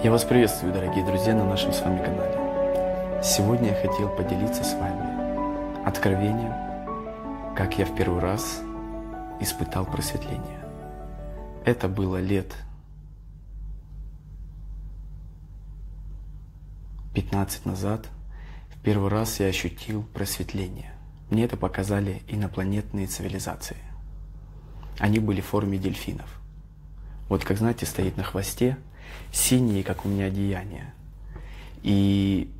Я вас приветствую, дорогие друзья, на нашем с вами канале. Сегодня я хотел поделиться с вами откровением, как я в первый раз испытал просветление. Это было лет 15 назад. В первый раз я ощутил просветление. Мне это показали инопланетные цивилизации. Они были в форме дельфинов. Вот как, знаете, стоит на хвосте, синие, как у меня одеяние. И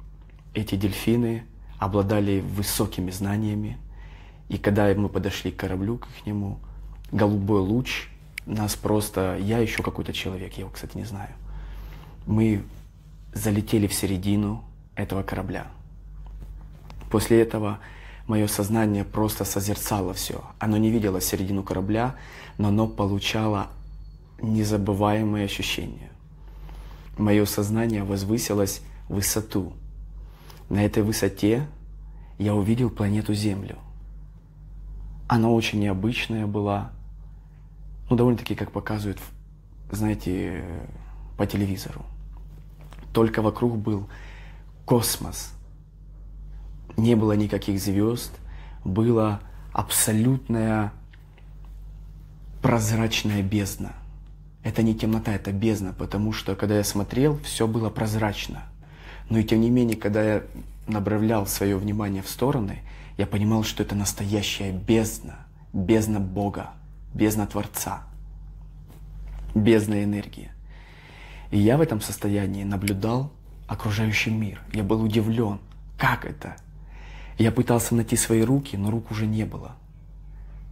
эти дельфины обладали высокими знаниями. И когда мы подошли к кораблю, к нему, голубой луч нас просто... Я еще какой-то человек, я его, кстати, не знаю. Мы залетели в середину этого корабля. После этого мое сознание просто созерцало все. Оно не видело середину корабля, но оно получало незабываемые ощущения. Мое сознание возвысилось в высоту. На этой высоте я увидел планету Землю. Она очень необычная была, довольно-таки, как показывают, знаете, по телевизору. Только вокруг был космос. Не было никаких звезд, была абсолютная прозрачная бездна. Это не темнота, это бездна, потому что, когда я смотрел, все было прозрачно. Но и тем не менее, когда я направлял свое внимание в стороны, я понимал, что это настоящая бездна, бездна Бога, бездна Творца, бездна энергии. И я в этом состоянии наблюдал окружающий мир. Я был удивлен, как это? Я пытался найти свои руки, но рук уже не было.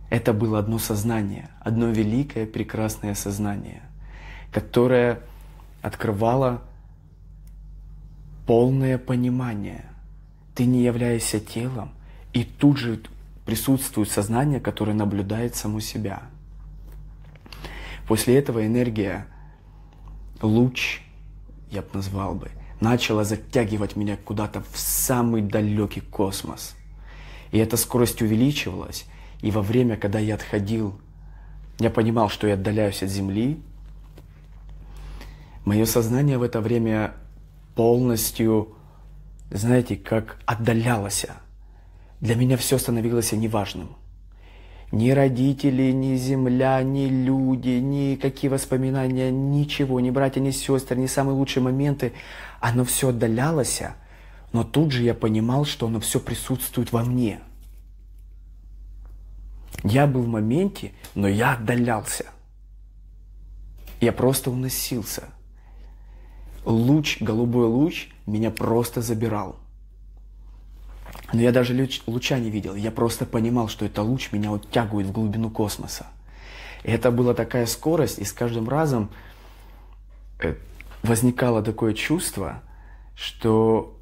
Это было одно сознание, одно великое, прекрасное сознание, которое открывало полное понимание. Ты не являешься телом, и тут же присутствует сознание, которое наблюдает само себя. После этого энергия, луч, я бы назвал бы, начала затягивать меня куда-то в самый далекий космос. И эта скорость увеличивалась. И во время, когда я отходил, я понимал, что я отдаляюсь от Земли. Мое сознание в это время полностью, знаете, как отдалялось. Для меня все становилось неважным. Ни родители, ни земля, ни люди, никакие воспоминания, ничего, ни братья, ни сестры, ни самые лучшие моменты. Оно все отдалялось, но тут же я понимал, что оно все присутствует во мне. Я был в моменте, но я отдалялся. Я просто уносился. Луч, голубой луч меня просто забирал. Но я даже луча не видел. Я просто понимал, что это луч меня оттягивает в глубину космоса. И это была такая скорость, и с каждым разом возникало такое чувство, что,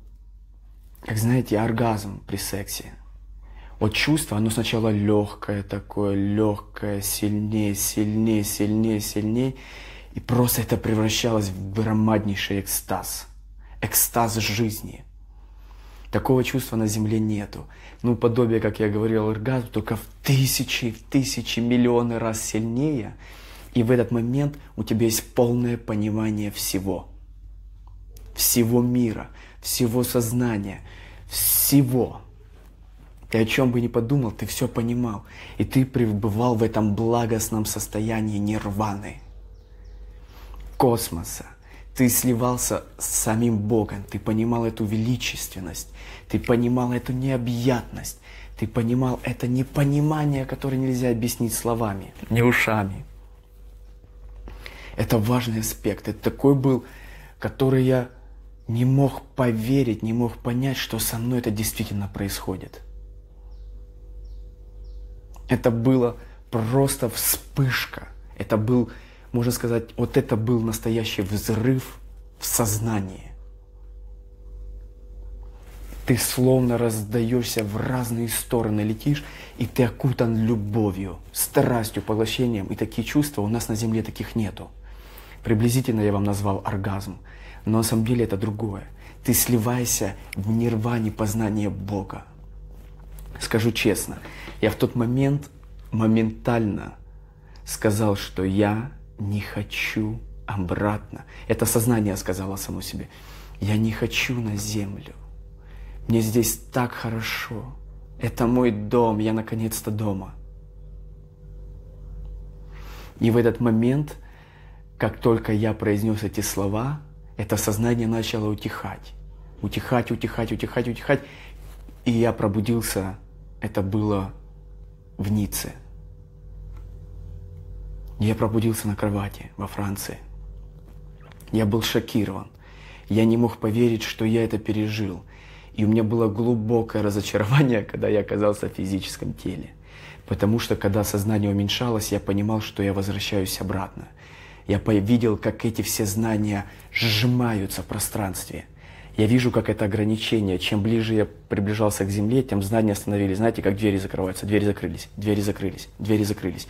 как знаете, оргазм при сексе. Вот чувство, оно сначала легкое такое, легкое, сильнее, сильнее, сильнее, сильнее. И просто это превращалось в громаднейший экстаз. Экстаз жизни. Такого чувства на Земле нету. Подобие, как я говорил, оргазм, только в тысячи, миллионы раз сильнее. И в этот момент у тебя есть полное понимание всего. Всего мира, всего сознания, всего. Ты о чем бы ни подумал, ты все понимал. И ты пребывал в этом благостном состоянии нирваны, космоса. Ты сливался с самим Богом. Ты понимал эту величественность. Ты понимал эту необъятность. Ты понимал это непонимание, которое нельзя объяснить словами, не ушами. Это важный аспект. Это такой был, который я не мог поверить, не мог понять, что со мной это действительно происходит. Это было просто вспышка. Это был, можно сказать, вот это был настоящий взрыв в сознании. Ты словно раздаешься в разные стороны, летишь, и ты окутан любовью, страстью, поглощением. И такие чувства у нас на Земле таких нету. Приблизительно я вам назвал оргазм. Но на самом деле это другое. Ты сливаешься в нирване познания Бога. Скажу честно, я в тот момент моментально сказал, что я не хочу обратно. Это сознание сказало само себе: я не хочу на землю. Мне здесь так хорошо. Это мой дом, я наконец-то дома. И в этот момент, как только я произнес эти слова, это сознание начало утихать. Утихать, утихать, утихать, утихать. И я пробудился, это было в Ницце. Я пробудился на кровати во Франции. Я был шокирован. Я не мог поверить, что я это пережил. И у меня было глубокое разочарование, когда я оказался в физическом теле. Потому что, когда сознание уменьшалось, я понимал, что я возвращаюсь обратно. Я видел, как эти все знания сжимаются в пространстве. Я вижу, как это ограничение. Чем ближе я приближался к Земле, тем знания становились. Знаете, как двери закрываются. Двери закрылись, двери закрылись, двери закрылись.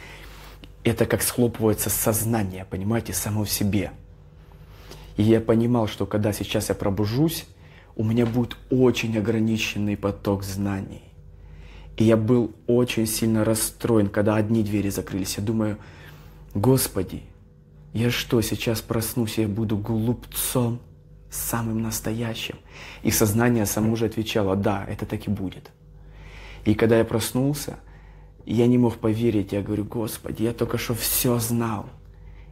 Это как схлопывается сознание, понимаете, само в себе. И я понимал, что когда сейчас я пробужусь, у меня будет очень ограниченный поток знаний. И я был очень сильно расстроен, когда одни двери закрылись. Я думаю: Господи, я что, сейчас проснусь, и я буду глупцом, самым настоящим? И сознание само же отвечало: да, это так и будет. И когда я проснулся, я не мог поверить. Я говорю: Господи, я только что все знал.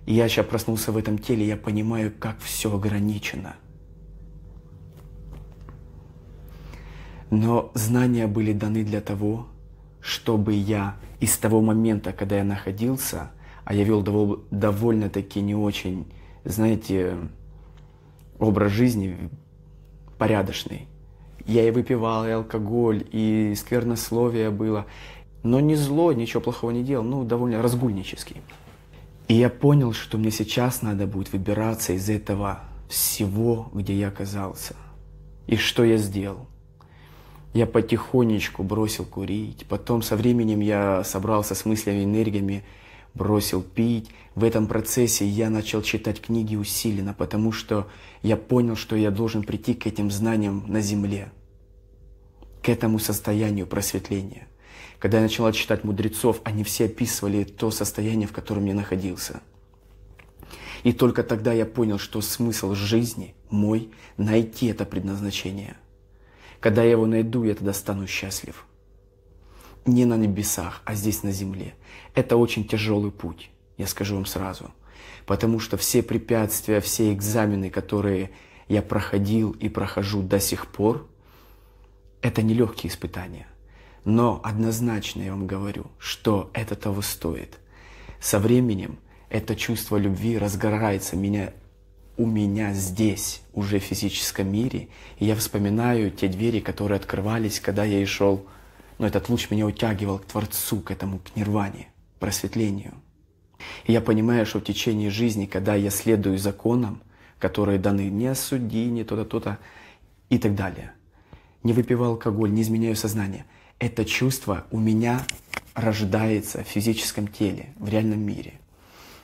И я сейчас проснулся в этом теле, я понимаю, как все ограничено. Но знания были даны для того, чтобы я из того момента, когда я находился, а я вел довольно-таки не очень, знаете, образ жизни порядочный. Я и выпивал, и алкоголь, и сквернословие было. Но не зло, ничего плохого не делал, ну, довольно разгульнический. И я понял, что мне сейчас надо будет выбираться из этого всего, где я оказался. И что я сделал? Я потихонечку бросил курить, потом со временем я собрался с мыслями, энергиями, бросил пить. В этом процессе я начал читать книги усиленно, потому что я понял, что я должен прийти к этим знаниям на земле, к этому состоянию просветления. Когда я начал читать мудрецов, они все описывали то состояние, в котором я находился. И только тогда я понял, что смысл жизни мой — найти это предназначение. Когда я его найду, я тогда стану счастлив. Не на небесах, а здесь на земле. Это очень тяжелый путь, я скажу вам сразу. Потому что все препятствия, все экзамены, которые я проходил и прохожу до сих пор, это нелегкие испытания. Но однозначно я вам говорю, что это того стоит. Со временем это чувство любви разгорается у меня здесь, уже в физическом мире. И я вспоминаю те двери, которые открывались, когда я и шел. Но этот луч меня утягивал к Творцу, к этому, к нирване, просветлению. И я понимаю, что в течение жизни, когда я следую законам, которые даны: не осуди, не то-то, то-то и так далее, не выпиваю алкоголь, не изменяю сознание, это чувство у меня рождается в физическом теле, в реальном мире.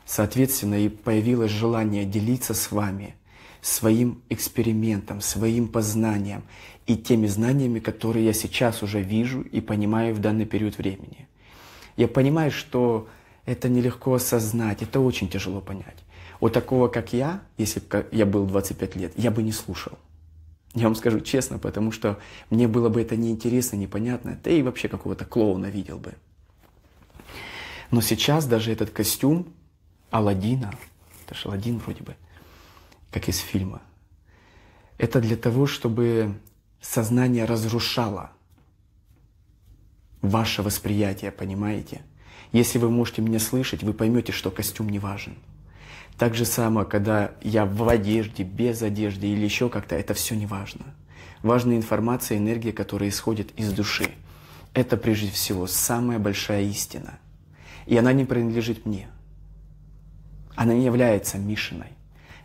Соответственно, и появилось желание делиться с вами своим экспериментом, своим познанием и теми знаниями, которые я сейчас уже вижу и понимаю в данный период времени. Я понимаю, что это нелегко осознать, это очень тяжело понять. Вот такого, как я, если бы я был 25 лет, я бы не слушал. Я вам скажу честно, потому что мне было бы это неинтересно, непонятно, да и вообще какого-то клоуна видел бы. Но сейчас даже этот костюм Аладдина, это же Аладдин вроде бы, как из фильма, это для того, чтобы сознание разрушало ваше восприятие, понимаете? Если вы можете меня слышать, вы поймете, что костюм не важен. Так же самое, когда я в одежде, без одежды или еще как-то, это все не важно. Важна информация, энергия, которая исходит из души. Это прежде всего самая большая истина. И она не принадлежит мне. Она не является Мишиной.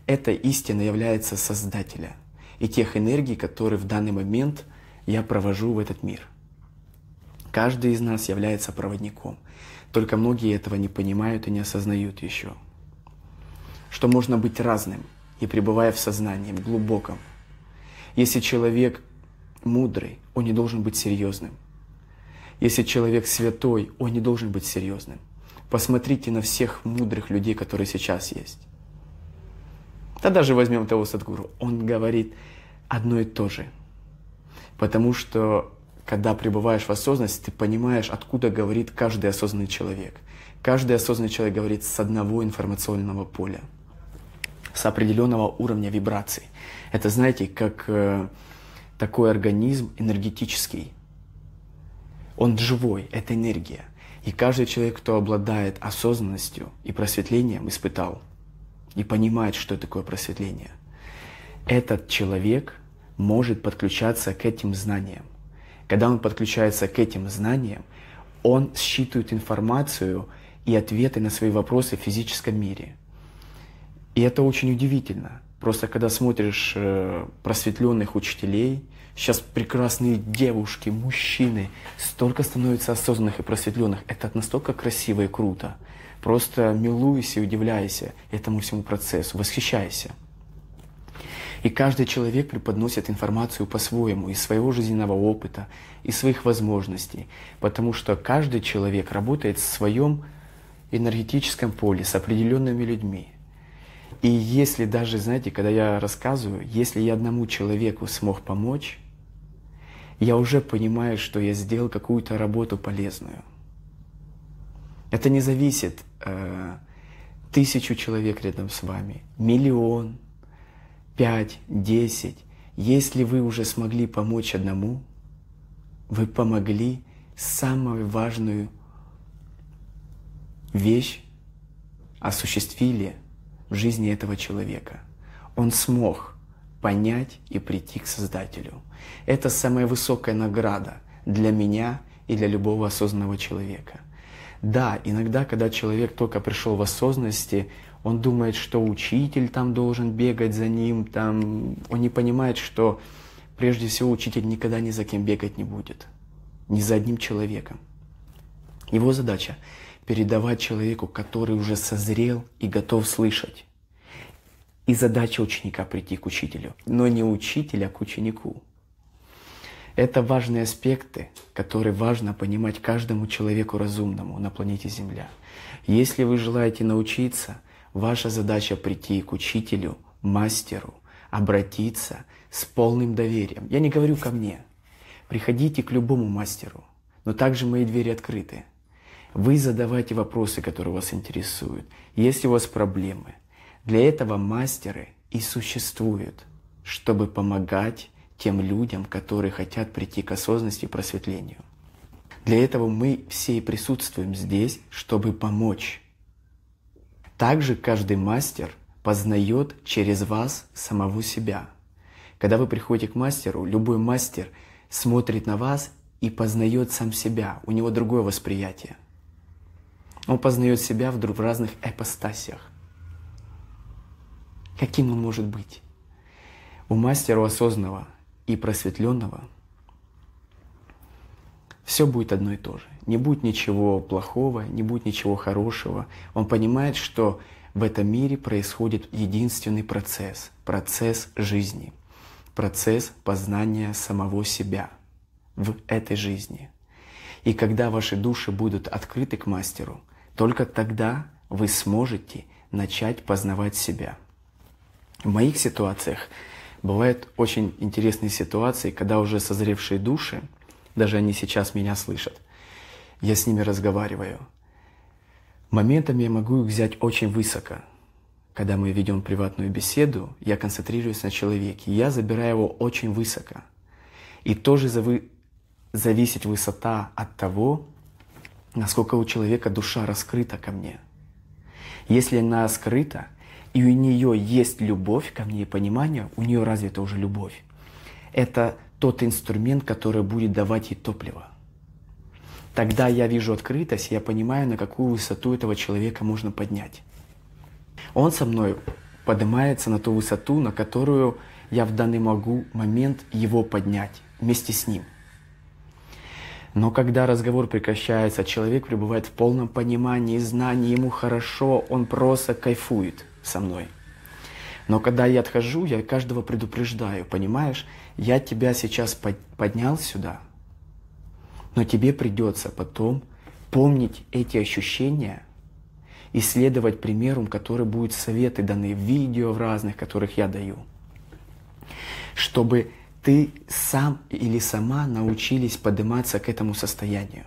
Эта истина является Создателя и тех энергий, которые в данный момент я провожу в этот мир. Каждый из нас является проводником. Только многие этого не понимают и не осознают еще. Что можно быть разным и пребывая в сознании, глубоком. Если человек мудрый, он не должен быть серьезным. Если человек святой, он не должен быть серьезным. Посмотрите на всех мудрых людей, которые сейчас есть. Да даже возьмем того Садхгуру, он говорит одно и то же. Потому что, когда пребываешь в осознанности, ты понимаешь, откуда говорит каждый осознанный человек. Каждый осознанный человек говорит с одного информационного поля, с определенного уровня вибраций. Это, знаете, как такой организм энергетический. Он живой, это энергия. И каждый человек, кто обладает осознанностью и просветлением, испытал и понимает, что такое просветление, этот человек может подключаться к этим знаниям. Когда он подключается к этим знаниям, он считывает информацию и ответы на свои вопросы в физическом мире. И это очень удивительно. Просто когда смотришь просветленных учителей, сейчас прекрасные девушки, мужчины, столько становится осознанных и просветленных. Это настолько красиво и круто. Просто милуйся и удивляйся этому всему процессу, восхищайся. И каждый человек преподносит информацию по-своему, из своего жизненного опыта, из своих возможностей. Потому что каждый человек работает в своем энергетическом поле с определенными людьми. И если даже, знаете, когда я рассказываю, если я одному человеку смог помочь, я уже понимаю, что я сделал какую-то работу полезную. Это не зависит 1000 человек рядом с вами, 1 000 000, 5, 10. Если вы уже смогли помочь одному, вы помогли самую важную вещь, осуществили в жизни этого человека. Он смог понять и прийти к Создателю. Это самая высокая награда для меня и для любого осознанного человека. Да, иногда, когда человек только пришел в осознанности, он думает, что учитель там должен бегать за ним, там, он не понимает, что прежде всего учитель никогда ни за кем бегать не будет, ни за одним человеком. Его задача — передавать человеку, который уже созрел и готов слышать. И задача ученика — прийти к учителю, но не учителя к ученику. Это важные аспекты, которые важно понимать каждому человеку разумному на планете Земля. Если вы желаете научиться, ваша задача — прийти к учителю, мастеру, обратиться с полным доверием. Я не говорю ко мне. Приходите к любому мастеру, но также мои двери открыты. Вы задавайте вопросы, которые вас интересуют. Если у вас проблемы, для этого мастеры и существуют, чтобы помогать тем людям, которые хотят прийти к осознанности и просветлению. Для этого мы все и присутствуем здесь, чтобы помочь. Также каждый мастер познает через вас самого себя. Когда вы приходите к мастеру, любой мастер смотрит на вас и познает сам себя, у него другое восприятие. Он познает себя в разных ипостасях. Каким он может быть? У мастера осознанного и просветленного все будет одно и то же. Не будет ничего плохого, не будет ничего хорошего. Он понимает, что в этом мире происходит единственный процесс — процесс жизни, процесс познания самого себя в этой жизни. И когда ваши души будут открыты к мастеру, только тогда вы сможете начать познавать себя. В моих ситуациях бывают очень интересные ситуации, когда уже созревшие души, даже они сейчас меня слышат, я с ними разговариваю. Моментами я могу их взять очень высоко. Когда мы ведем приватную беседу, я концентрируюсь на человеке, я забираю его очень высоко. И тоже зависит высота от того, насколько у человека душа раскрыта ко мне. Если она скрыта, и у нее есть любовь ко мне и понимание, у нее развита уже любовь. Это тот инструмент, который будет давать ей топливо. Тогда я вижу открытость, и я понимаю, на какую высоту этого человека можно поднять. Он со мной поднимается на ту высоту, на которую я в данный момент его поднять вместе с ним. Но когда разговор прекращается, человек пребывает в полном понимании, знании, ему хорошо, он просто кайфует со мной. Но когда я отхожу, я каждого предупреждаю, понимаешь, я тебя сейчас поднял сюда, но тебе придется потом помнить эти ощущения и следовать примеру, который будут советы даны в видео в разных, которых я даю. Чтобы ты сам или сама научились подниматься к этому состоянию.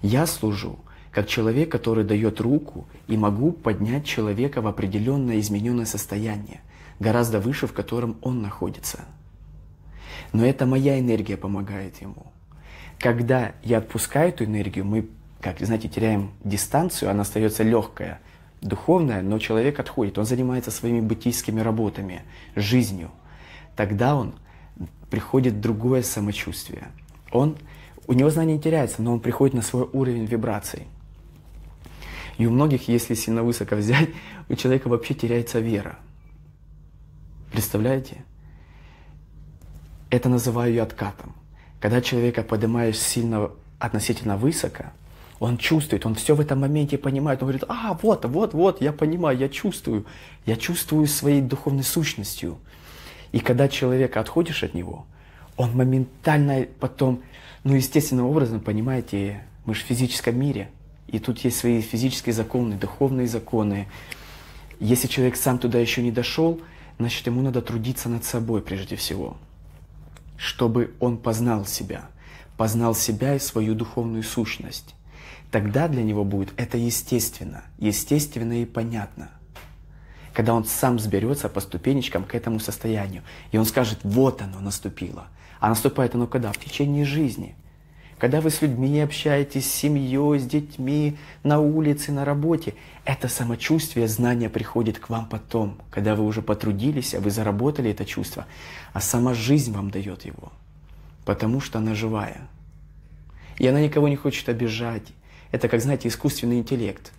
Я служу как человек, который дает руку, и могу поднять человека в определенное измененное состояние, гораздо выше, в котором он находится. Но это моя энергия помогает ему. Когда я отпускаю эту энергию, мы, как знаете, теряем дистанцию, она остается легкая, духовная, но человек отходит, он занимается своими бытийскими работами, жизнью. Тогда он приходит в другое самочувствие. У него знание теряется, но он приходит на свой уровень вибраций. И у многих, если сильно высоко взять, у человека вообще теряется вера. Представляете? Это называю я откатом. Когда человека поднимаешь сильно относительно высоко, он чувствует, он все в этом моменте понимает. Он говорит: вот, я понимаю, я чувствую своей духовной сущностью. И когда человека отходишь от него, он моментально потом, естественным образом, понимаете, мы же в физическом мире, и тут есть свои физические законы, духовные законы. Если человек сам туда еще не дошел, значит, ему надо трудиться над собой прежде всего, чтобы он познал себя и свою духовную сущность. Тогда для него будет это естественно и понятно. Когда он сам сберется по ступенечкам к этому состоянию, и он скажет: вот оно наступило. А наступает оно когда? В течение жизни. Когда вы с людьми общаетесь, с семьей, с детьми, на улице, на работе, это самочувствие, знание приходит к вам потом, когда вы уже потрудились, а вы заработали это чувство, а сама жизнь вам дает его, потому что она живая. И она никого не хочет обижать. Это, как, знаете, искусственный интеллект.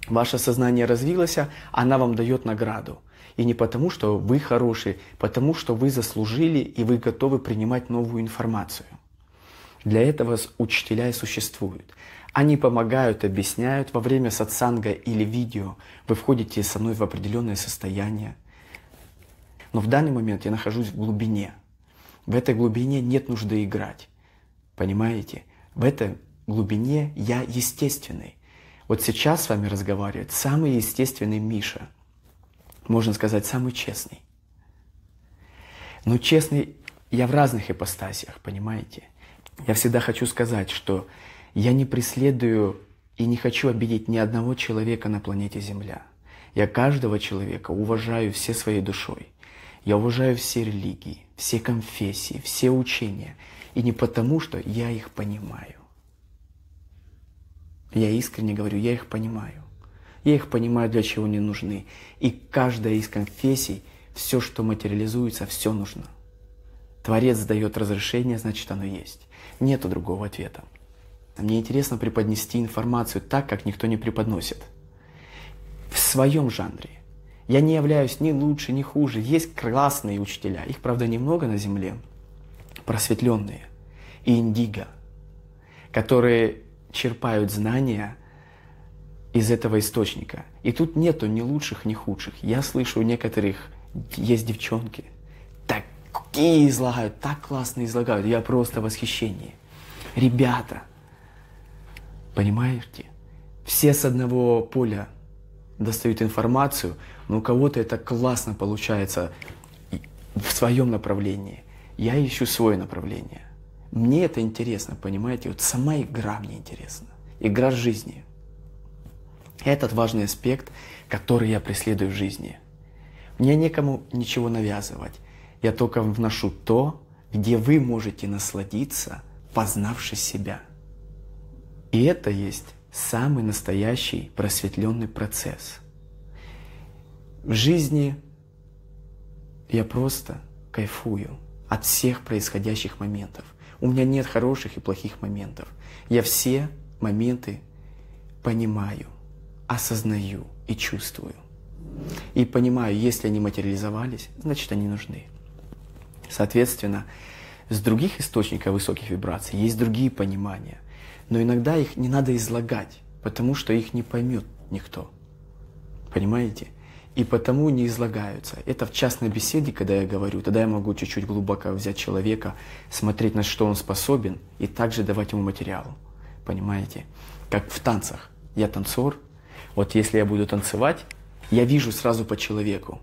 Ваше сознание развилось, она вам дает награду. И не потому, что вы хороший, потому что вы заслужили и вы готовы принимать новую информацию. Для этого учителя и существуют. Они помогают, объясняют. Во время сатсанга или видео вы входите со мной в определенное состояние. Но в данный момент я нахожусь в глубине. В этой глубине нет нужды играть. Понимаете? В этой глубине я естественный. Вот сейчас с вами разговаривает самый естественный Миша. Можно сказать, самый честный. Но честный я в разных ипостасях, понимаете? Я всегда хочу сказать, что я не преследую и не хочу обидеть ни одного человека на планете Земля. Я каждого человека уважаю всей своей душой. Я уважаю все религии, все конфессии, все учения. И не потому, что я их понимаю. Я искренне говорю, я их понимаю. Я их понимаю, для чего они нужны. И каждая из конфессий, все, что материализуется, все нужно. Творец дает разрешение, значит, оно есть. Нету другого ответа. Мне интересно преподнести информацию так, как никто не преподносит. В своем жанре. Я не являюсь ни лучше, ни хуже. Есть классные учителя. Их, правда, немного на Земле. Просветленные. И индиго. Которые черпают знания из этого источника. И тут нету ни лучших, ни худших. Я слышу, у некоторых есть девчонки. Такие излагают, так классно излагают. Я просто в восхищении. Ребята, понимаете? Все с одного поля достают информацию, но у кого-то это классно получается в своем направлении. Я ищу свое направление. Мне это интересно, понимаете? Вот сама игра мне интересна. Игра жизни. Этот важный аспект, который я преследую в жизни. Мне некому ничего навязывать. Я только вношу то, где вы можете насладиться, познавши себя. И это есть самый настоящий просветленный процесс. В жизни я просто кайфую от всех происходящих моментов. У меня нет хороших и плохих моментов. Я все моменты понимаю, осознаю и чувствую. И понимаю, если они материализовались, значит, они нужны. Соответственно, с других источников высоких вибраций есть другие понимания. Но иногда их не надо излагать, потому что их не поймет никто. Понимаете? И потому не излагаются. Это в частной беседе, когда я говорю, тогда я могу чуть-чуть глубоко взять человека, смотреть, на что он способен, и также давать ему материал. Понимаете? Как в танцах. Я танцор, Вот если я буду танцевать, я вижу сразу по человеку.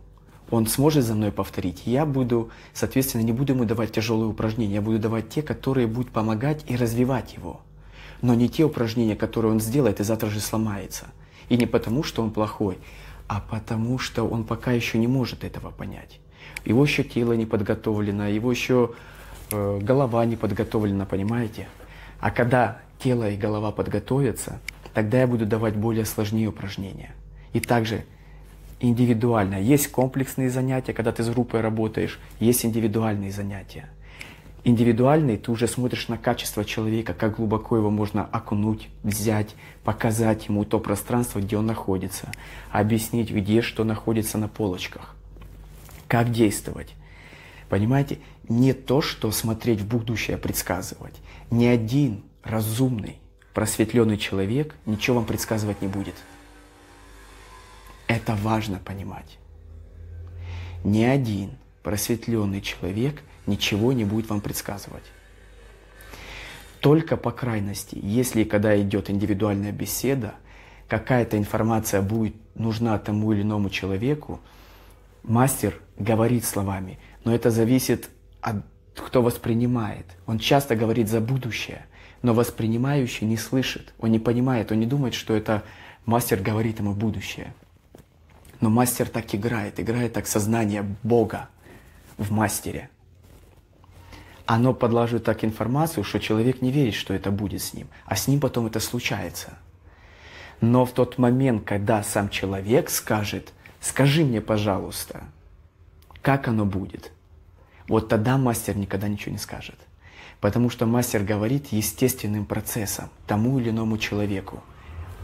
Он сможет за мной повторить. Я буду, соответственно, не буду ему давать тяжелые упражнения. Я буду давать те, которые будут помогать и развивать его. Но не те упражнения, которые он сделает и завтра же сломается. И не потому, что он плохой, а потому, что он пока еще не может этого понять. Его еще тело не подготовлено, его еще голова не подготовлена, понимаете? А когда тело и голова подготовятся, тогда я буду давать более сложные упражнения. И также индивидуально. Есть комплексные занятия, когда ты с группой работаешь, есть индивидуальные занятия. Индивидуальный, ты уже смотришь на качество человека, как глубоко его можно окунуть, взять, показать ему то пространство, где он находится, объяснить, где что находится на полочках, как действовать. Понимаете, не то, что смотреть в будущее, предсказывать. Ни один разумный, просветленный человек ничего вам предсказывать не будет. Это важно понимать. Ни один просветленный человек ничего не будет вам предсказывать. Только по крайности, если когда идет индивидуальная беседа, какая-то информация будет нужна тому или иному человеку, мастер говорит словами, но это зависит от кто воспринимает. Он часто говорит за будущее, но воспринимающий не слышит, он не понимает, он не думает, что это мастер говорит ему будущее. Но мастер так играет так сознание Бога в мастере. Оно подложит так информацию, что человек не верит, что это будет с ним, а с ним потом это случается. Но в тот момент, когда сам человек скажет, скажи мне, пожалуйста, как оно будет, вот тогда мастер никогда ничего не скажет. Потому что мастер говорит естественным процессом тому или иному человеку.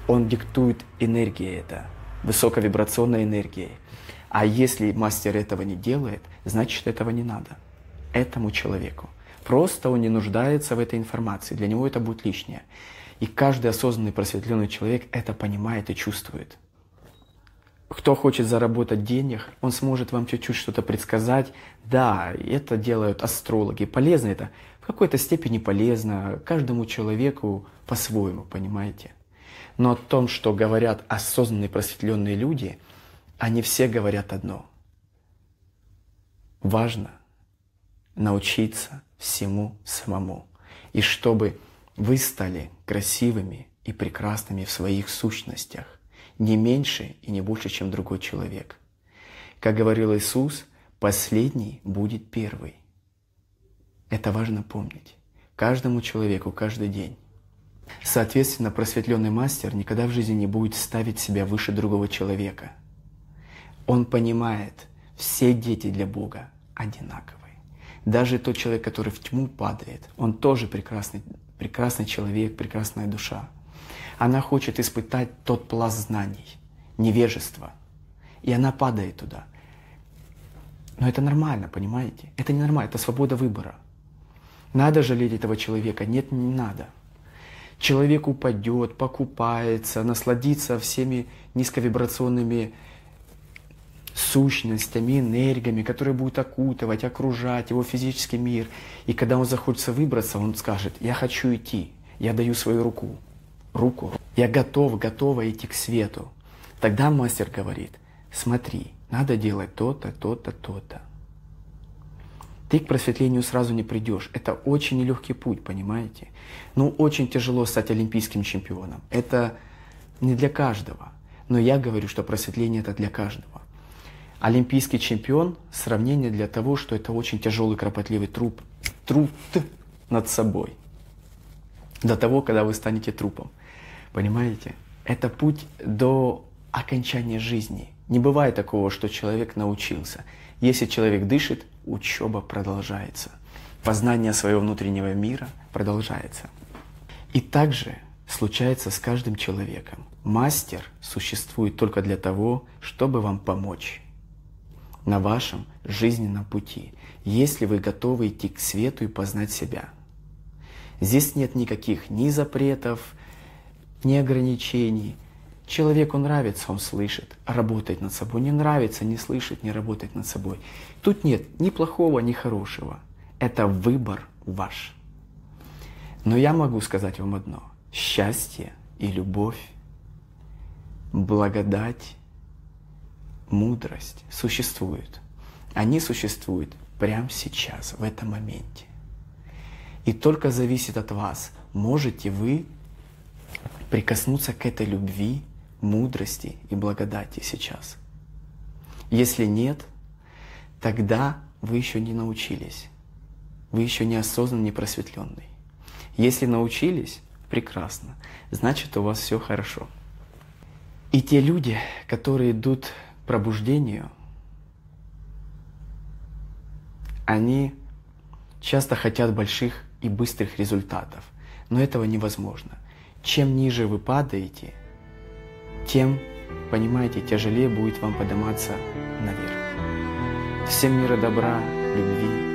Он диктует энергией это, высоковибрационной энергией. А если мастер этого не делает, значит этого не надо этому человеку. Просто он не нуждается в этой информации, для него это будет лишнее. И каждый осознанный просветленный человек это понимает и чувствует. Кто хочет заработать денег, он сможет вам чуть-чуть что-то предсказать. Да, это делают астрологи. Полезно это? В какой-то степени полезно. Каждому человеку по-своему, понимаете? Но о том, что говорят осознанные просветленные люди, они все говорят одно. Важно научиться всему самому. И чтобы вы стали красивыми и прекрасными в своих сущностях. Не меньше и не больше, чем другой человек. Как говорил Иисус, последний будет первый. Это важно помнить. Каждому человеку, каждый день. Соответственно, просветленный мастер никогда в жизни не будет ставить себя выше другого человека. Он понимает, все дети для Бога одинаковые. Даже тот человек, который в тьму падает, он тоже прекрасный человек, прекрасная душа. Она хочет испытать тот пласт знаний, невежества. И она падает туда. Но это нормально, понимаете? Это не нормально, это свобода выбора. Надо жалеть этого человека? Нет, не надо. Человек упадет, покупается, насладится всеми низковибрационными сущностями, энергиями, которые будут окутывать, окружать его физический мир. И когда он захочется выбраться, он скажет, я хочу идти, я даю свою руку. Я готова идти к свету. Тогда мастер говорит, смотри, надо делать то-то, то-то, то-то. Ты к просветлению сразу не придешь. Это очень нелегкий путь, понимаете? Ну, очень тяжело стать олимпийским чемпионом. Это не для каждого. Но я говорю, что просветление это для каждого. Олимпийский чемпион – сравнение для того, что это очень тяжелый, кропотливый труд над собой. До того, когда вы станете трупом. Понимаете? Это путь до окончания жизни. Не бывает такого, что человек научился. Если человек дышит, учеба продолжается. Познание своего внутреннего мира продолжается. И также случается с каждым человеком. Мастер существует только для того, чтобы вам помочь на вашем жизненном пути, если вы готовы идти к свету и познать себя. Здесь нет никаких ни запретов, ни ограничений. Человеку нравится, он слышит, работает над собой. Не нравится, не слышит, не работает над собой. Тут нет ни плохого, ни хорошего. Это выбор ваш. Но я могу сказать вам одно. Счастье и любовь благодать, мудрость существуют. Они существуют прямо сейчас, в этом моменте. И только зависит от вас, можете вы прикоснуться к этой любви, мудрости и благодати сейчас. Если нет, тогда вы еще не научились. Вы еще не осознанный, не просветленный. Если научились, прекрасно, значит, у вас все хорошо. И те люди, которые идут к пробуждению, они часто хотят больших и быстрых результатов, но этого невозможно. Чем ниже вы падаете, тем, понимаете, тяжелее будет вам подниматься наверх. Всем мира добра, любви